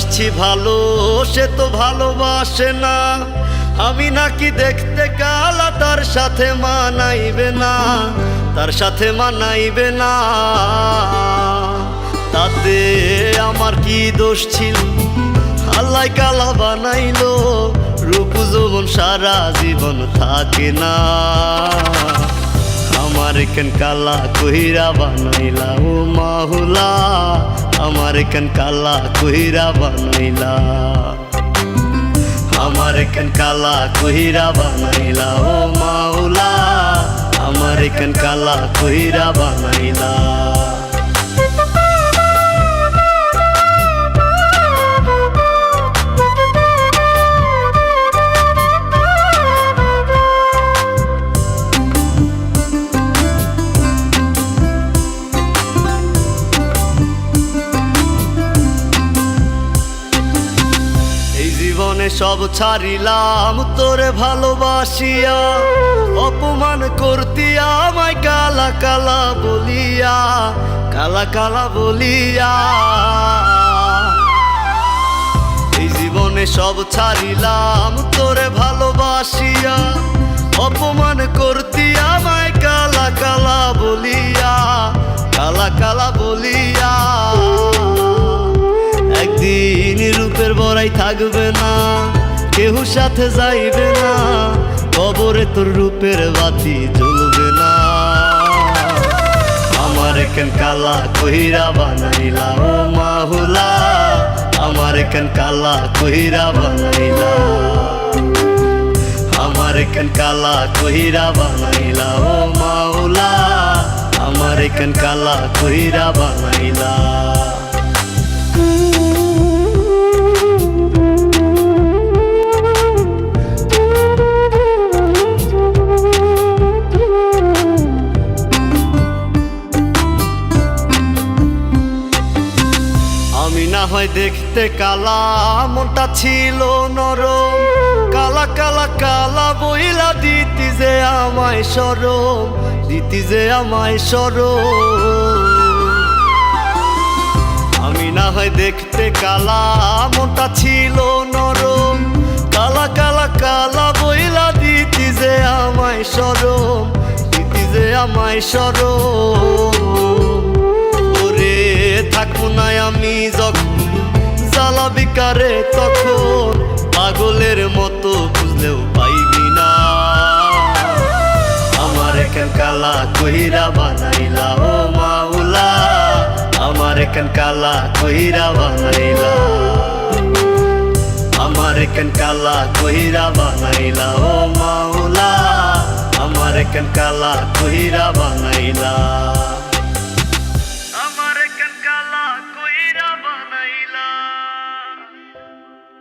বাসছি ভালো, সে তো ভালোবাসে না। আমি নাকি দেখতে কালা, তার সাথে মানাইবে না, তার সাথে মানাইবে না। তাতে আমার কি দোষ ছিল? আল্লাহ কালা বানাইলো, রূপ যৌবন সারা জীবন থাকে না। আমার কেন কালা কইরা বানাইলা ও মাহুলা, আমার কেন কালা কইরা বানাইলা, আমার কেন কালা কইরা বানাইলা ও মাওলা, আমার কেন কালা কইরা বানাইলা। জীবনে সব ছাড়িলাম তোরে ভালোবাসিয়া, অপমান করতি আমায় কালা কালা বলিয়া, কালা কালা বলিয়া। এই জীবনে সব ছাড়িলাম তোরে ভালোবাসিয়া, অপমান করতি আমায় কালা কালা বলিয়া, কালা কালা বলিয়া। একদিন রূপের বড়াই থাকবে না, কেউ সাথে যাইবে না, কবরে তোর রূপের বাতি জ্বলবে না। আমার কেন কালা কইরা বানাইলা ও মাহুলা, আমার কেন কালা কইরা বানাইলা, আমার কেন কালা কইরা বানাইলা ও মাওলা, আমার কেন কালা কইরা বানাইলা। আমি না হয় দেখতে কালা, মনটা ছিল নরম, কালা কালা কালা বইলা দিতি যে আমায় শরম, দিতি যে আমায় শরম। আমি না হয় দেখতে কালা, মনটা ছিল নরম, কালা কালা কালা বইলা দিতি যে আমায় শরম, দিতি যে আমায় শরম। ওরে থাকবো না আমি যখন জ্বালা বিকারে, তখন পাগলের মতো বুঝলেও পাইবি না। আমার কেন কালা কইরা বানাইলা ও মাওলা, আমার কেন কালা কইরা বানাইলা, আমার কেন কালা কইরা বানাইলা ও মাওলা, আমার কেন কালা কইরা বানাইলা।